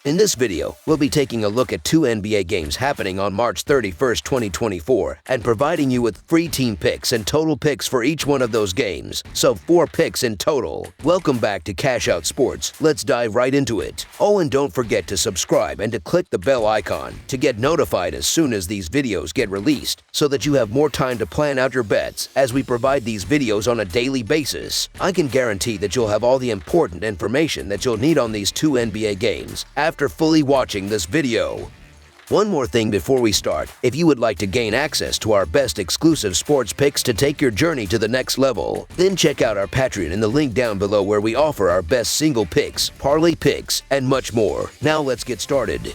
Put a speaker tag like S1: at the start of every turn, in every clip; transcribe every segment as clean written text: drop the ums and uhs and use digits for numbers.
S1: In this video, we'll be taking a look at two NBA games happening on March 31st, 2024, and providing you with free team picks and total picks for each one of those games, so 4 picks in total. Welcome back to Cash Out Sports. Let's dive right into it. Oh, and don't forget to subscribe and to click the bell icon to get notified as soon as these videos get released, so that you have more time to plan out your bets as we provide these videos on a daily basis. I can guarantee that you'll have all the important information that you'll need on these two NBA games after fully watching this video. One more thing before we start: if you would like to gain access to our best exclusive sports picks to take your journey to the next level, then check out our Patreon in the link down below, where we offer our best single picks, parlay picks, and much more. Now let's get started.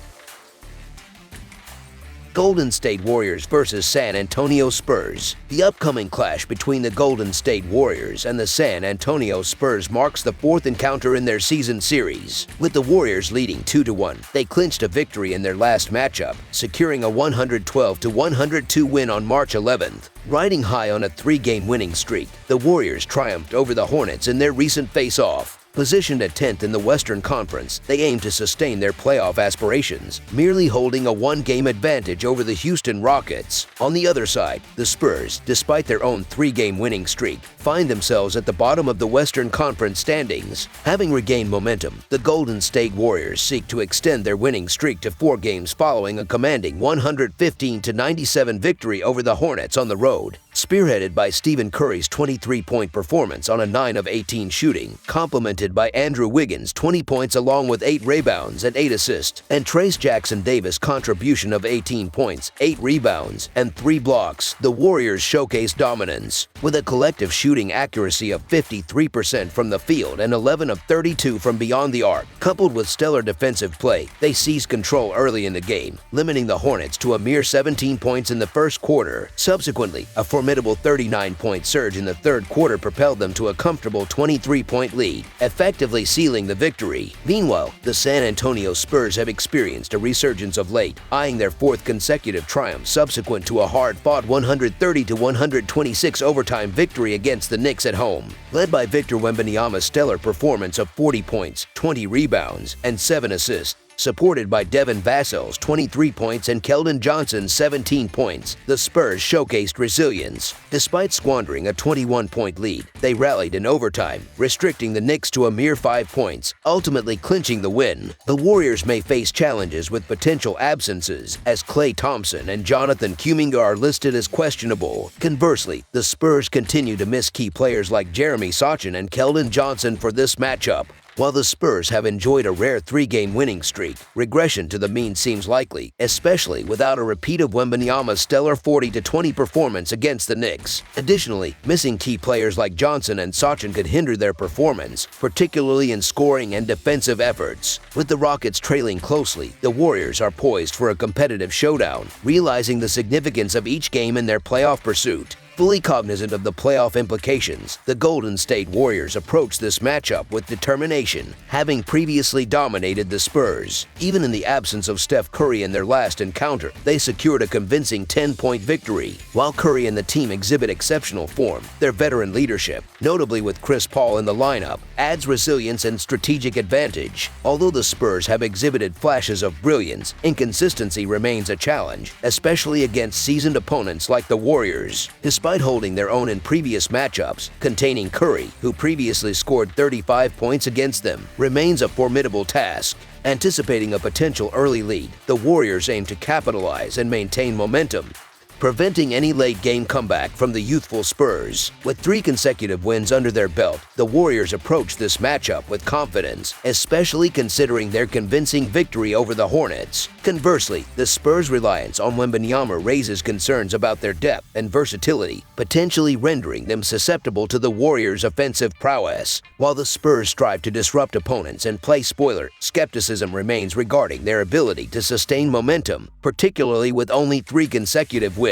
S1: Golden State Warriors versus San Antonio Spurs. The upcoming clash between the Golden State Warriors and the San Antonio Spurs marks the 4th encounter in their season series. With the Warriors leading 2-1, they clinched a victory in their last matchup, securing a 112-102 win on March 11th. Riding high on a 3-game winning streak, the Warriors triumphed over the Hornets in their recent face-off. Positioned at 10th in the Western Conference, they aim to sustain their playoff aspirations, merely holding a 1-game advantage over the Houston Rockets. On the other side, the Spurs, despite their own 3-game winning streak, find themselves at the bottom of the Western Conference standings. Having regained momentum, the Golden State Warriors seek to extend their winning streak to 4 games following a commanding 115-97 victory over the Hornets on the road. Spearheaded by Stephen Curry's 23-point performance on a 9 of 18 shooting, complemented by Andrew Wiggins' 20 points along with 8 rebounds and 8 assists, and Trace Jackson Davis' contribution of 18 points, 8 rebounds, and 3 blocks, the Warriors showcased dominance. With a collective shooting accuracy of 53% from the field and 11 of 32 from beyond the arc, coupled with stellar defensive play, they seized control early in the game, limiting the Hornets to a mere 17 points in the first quarter. Subsequently, a formidable 39-point surge in the third quarter propelled them to a comfortable 23-point lead, effectively sealing the victory. Meanwhile, the San Antonio Spurs have experienced a resurgence of late, eyeing their 4th consecutive triumph subsequent to a hard-fought 130-126 overtime victory against the Knicks at home. Led by Victor Wembanyama's stellar performance of 40 points, 20 rebounds, and 7 assists, supported by Devin Vassell's 23 points and Keldon Johnson's 17 points, the Spurs showcased resilience. Despite squandering a 21-point lead, they rallied in overtime, restricting the Knicks to a mere 5 points, ultimately clinching the win. The Warriors may face challenges with potential absences, as Klay Thompson and Jonathan Kuminga are listed as questionable. Conversely, the Spurs continue to miss key players like Jeremy Sochan and Keldon Johnson for this matchup. While the Spurs have enjoyed a rare 3-game winning streak, regression to the mean seems likely, especially without a repeat of Wembanyama's stellar 40-20 performance against the Knicks. Additionally, missing key players like Johnson and Sochan could hinder their performance, particularly in scoring and defensive efforts. With the Rockets trailing closely, the Warriors are poised for a competitive showdown, realizing the significance of each game in their playoff pursuit. Fully cognizant of the playoff implications, the Golden State Warriors approach this matchup with determination, having previously dominated the Spurs. Even in the absence of Steph Curry in their last encounter, they secured a convincing 10-point victory. While Curry and the team exhibit exceptional form, their veteran leadership, notably with Chris Paul in the lineup, adds resilience and strategic advantage. Although the Spurs have exhibited flashes of brilliance, inconsistency remains a challenge, especially against seasoned opponents like the Warriors. Despite holding their own in previous matchups, containing Curry, who previously scored 35 points against them, remains a formidable task. Anticipating a potential early lead, the Warriors aim to capitalize and maintain momentum, preventing any late-game comeback from the youthful Spurs. With 3 consecutive wins under their belt, the Warriors approach this matchup with confidence, especially considering their convincing victory over the Hornets. Conversely, the Spurs' reliance on Wembanyama raises concerns about their depth and versatility, potentially rendering them susceptible to the Warriors' offensive prowess. While the Spurs strive to disrupt opponents and play spoiler, skepticism remains regarding their ability to sustain momentum, particularly with only 3 consecutive wins.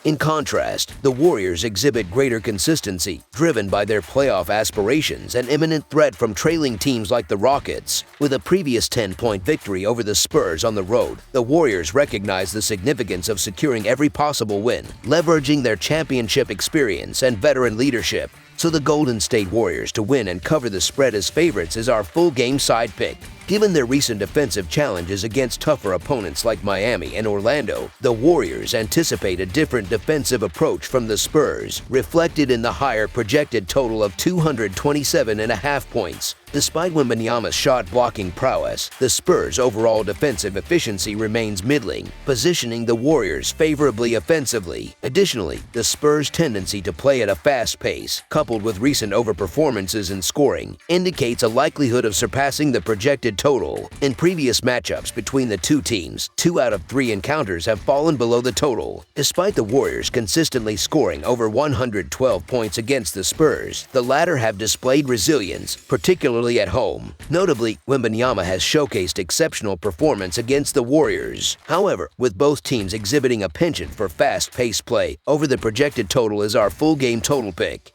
S1: In contrast, the Warriors exhibit greater consistency, driven by their playoff aspirations and imminent threat from trailing teams like the Rockets. With a previous 10-point victory over the Spurs on the road, the Warriors recognize the significance of securing every possible win, leveraging their championship experience and veteran leadership. So the Golden State Warriors to win and cover the spread as favorites is our full game side pick. Given their recent defensive challenges against tougher opponents like Miami and Orlando, the Warriors anticipate a different defensive approach from the Spurs, reflected in the higher projected total of 227.5 points. Despite Wembanyama's shot-blocking prowess, the Spurs' overall defensive efficiency remains middling, positioning the Warriors favorably offensively. Additionally, the Spurs' tendency to play at a fast pace, coupled with recent overperformances in scoring, indicates a likelihood of surpassing the projected total. In previous matchups between the two teams, 2 out of 3 encounters have fallen below the total. Despite the Warriors consistently scoring over 112 points against the Spurs, the latter have displayed resilience, particularly at home. Notably, Wembanyama has showcased exceptional performance against the Warriors. However, with both teams exhibiting a penchant for fast-paced play, over the projected total is our full game total pick.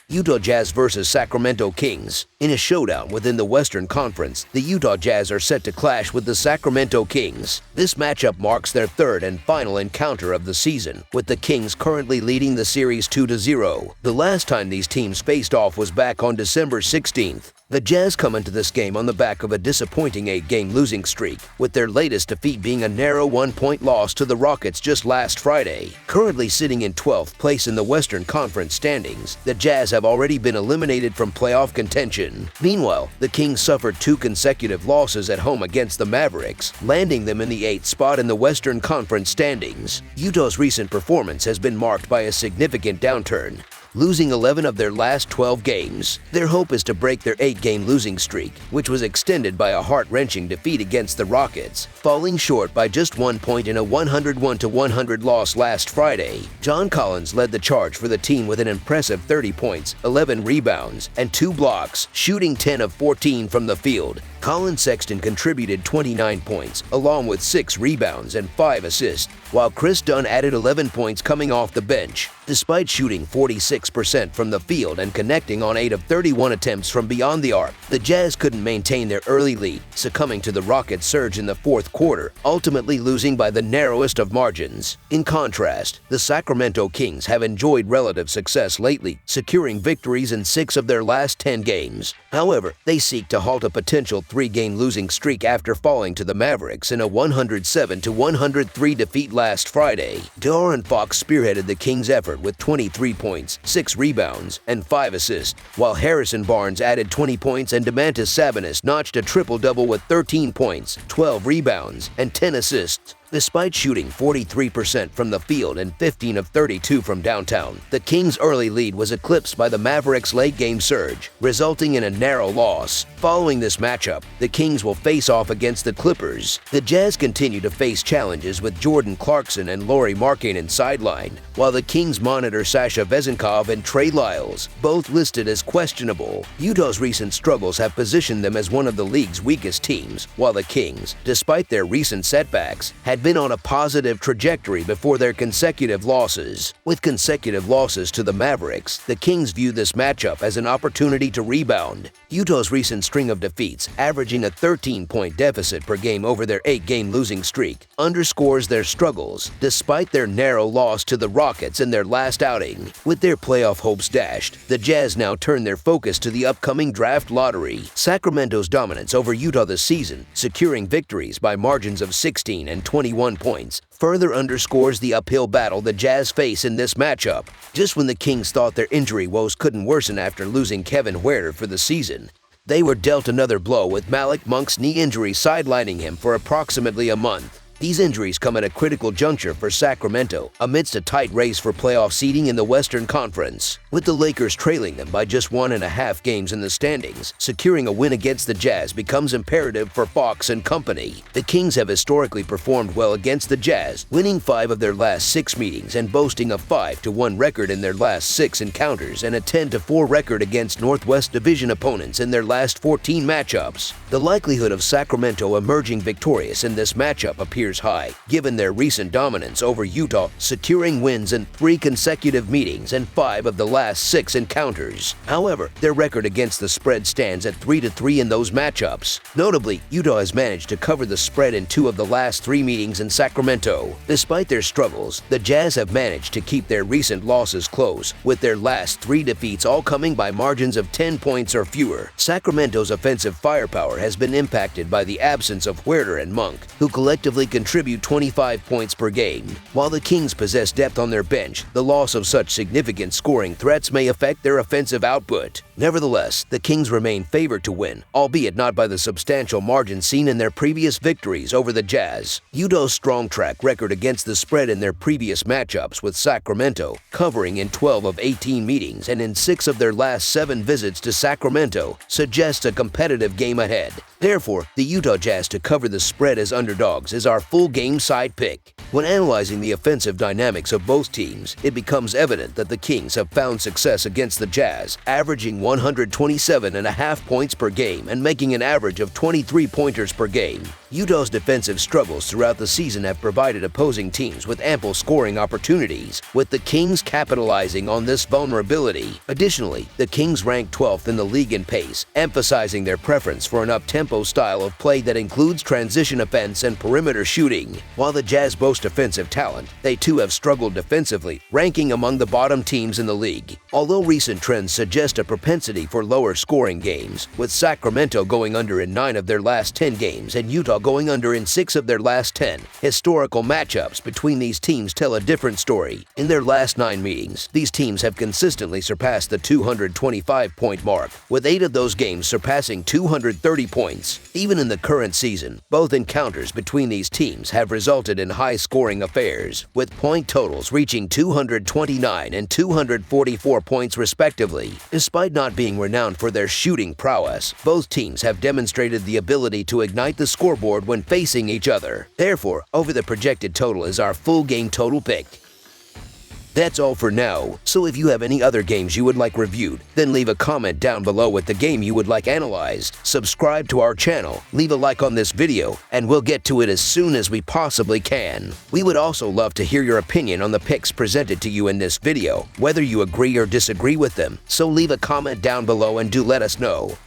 S1: Utah Jazz vs. Sacramento Kings. In a showdown within the Western Conference, the Utah Jazz are set to clash with the Sacramento Kings. This matchup marks their third and final encounter of the season, with the Kings currently leading the series 2-0. The last time these teams faced off was back on December 16th. The Jazz come into this game on the back of a disappointing 8-game losing streak, with their latest defeat being a narrow 1-point loss to the Rockets just last Friday. Currently sitting in 12th place in the Western Conference standings, the Jazz have already been eliminated from playoff contention. Meanwhile, the Kings suffered 2 consecutive losses at home against the Mavericks, landing them in the 8th spot in the Western Conference standings. Utah's recent performance has been marked by a significant downturn, losing 11 of their last 12 games. Their hope is to break their 8-game losing streak, which was extended by a heart-wrenching defeat against the Rockets, falling short by just 1 point in a 101-100 loss last Friday. John Collins led the charge for the team with an impressive 30 points, 11 rebounds, and 2 blocks, shooting 10 of 14 from the field. Colin Sexton contributed 29 points, along with 6 rebounds and 5 assists, while Chris Dunn added 11 points coming off the bench. Despite shooting 46% from the field and connecting on 8 of 31 attempts from beyond the arc, the Jazz couldn't maintain their early lead, succumbing to the Rockets' surge in the fourth quarter, ultimately losing by the narrowest of margins. In contrast, the Sacramento Kings have enjoyed relative success lately, securing victories in 6 of their last 10 games. However, they seek to halt a potential 3-game losing streak after falling to the Mavericks in a 107-103 defeat last Friday. De'Aaron Fox spearheaded the Kings' effort with 23 points, 6 rebounds, and 5 assists, while Harrison Barnes added 20 points and Domantas Sabonis notched a triple-double with 13 points, 12 rebounds, and 10 assists. Despite shooting 43% from the field and 15 of 32 from downtown, the Kings' early lead was eclipsed by the Mavericks' late-game surge, resulting in a narrow loss. Following this matchup, the Kings will face off against the Clippers. The Jazz continue to face challenges with Jordan Clarkson and Lauri Markkanen sidelined, while the Kings monitor Sasha Vezenkov and Trey Lyles, both listed as questionable. Utah's recent struggles have positioned them as one of the league's weakest teams, while the Kings, despite their recent setbacks, had been on a positive trajectory before their consecutive losses. With consecutive losses to the Mavericks, the Kings view this matchup as an opportunity to rebound. Utah's recent string of defeats, averaging a 13-point deficit per game over their 8-game losing streak, underscores their struggles despite their narrow loss to the Rockets in their last outing. With their playoff hopes dashed, the Jazz now turn their focus to the upcoming draft lottery. Sacramento's dominance over Utah this season, securing victories by margins of 16 and 21 points, further underscores the uphill battle the Jazz face in this matchup. Just when the Kings thought their injury woes couldn't worsen after losing Kevin Huerter for the season, they were dealt another blow with Malik Monk's knee injury sidelining him for approximately a month. These injuries come at a critical juncture for Sacramento amidst a tight race for playoff seeding in the Western Conference. With the Lakers trailing them by just 1.5 games in the standings, securing a win against the Jazz becomes imperative for Fox and company. The Kings have historically performed well against the Jazz, winning 5 of their last 6 meetings and boasting a 5-1 record in their last 6 encounters and a 10-4 record against Northwest Division opponents in their last 14 matchups. The likelihood of Sacramento emerging victorious in this matchup appears appears high, given their recent dominance over Utah, securing wins in 3 consecutive meetings and 5 of the last 6 encounters. However, their record against the spread stands at 3-3 in those matchups. Notably, Utah has managed to cover the spread in 2 of the last 3 meetings in Sacramento. Despite their struggles, the Jazz have managed to keep their recent losses close, with their last 3 defeats all coming by margins of 10 points or fewer. Sacramento's offensive firepower has been impacted by the absence of Huerter and Monk, who collectively contribute 25 points per game. While the Kings possess depth on their bench, the loss of such significant scoring threats may affect their offensive output. Nevertheless, the Kings remain favored to win, albeit not by the substantial margin seen in their previous victories over the Jazz. Utah's strong track record against the spread in their previous matchups with Sacramento, covering in 12 of 18 meetings and in 6 of their last 7 visits to Sacramento, suggests a competitive game ahead. Therefore, the Utah Jazz to cover the spread as underdogs is our full game side pick. When analyzing the offensive dynamics of both teams, it becomes evident that the Kings have found success against the Jazz, averaging 127.5 points per game and making an average of 23 pointers per game. Utah's defensive struggles throughout the season have provided opposing teams with ample scoring opportunities, with the Kings capitalizing on this vulnerability. Additionally, the Kings rank 12th in the league in pace, emphasizing their preference for an up-tempo style of play that includes transition offense and perimeter shooting. While the Jazz boast offensive talent, they too have struggled defensively, ranking among the bottom teams in the league. Although recent trends suggest a propensity for lower scoring games, with Sacramento going under in 9 of their last 10 games and Utah going under in 6 of their last 10, historical matchups between these teams tell a different story. In their last 9 meetings, these teams have consistently surpassed the 225-point mark, with 8 of those games surpassing 230 points. Even in the current season, both encounters between these teams have resulted in high-scoring affairs, with point totals reaching 229 and 244 points respectively. Despite not being renowned for their shooting prowess, both teams have demonstrated the ability to ignite the scoreboard when facing each other. Therefore, over the projected total is our full game total pick. That's all for now, so if you have any other games you would like reviewed, then leave a comment down below with the game you would like analyzed. Subscribe to our channel, leave a like on this video, and we'll get to it as soon as we possibly can. We would also love to hear your opinion on the picks presented to you in this video, whether you agree or disagree with them, so leave a comment down below and do let us know.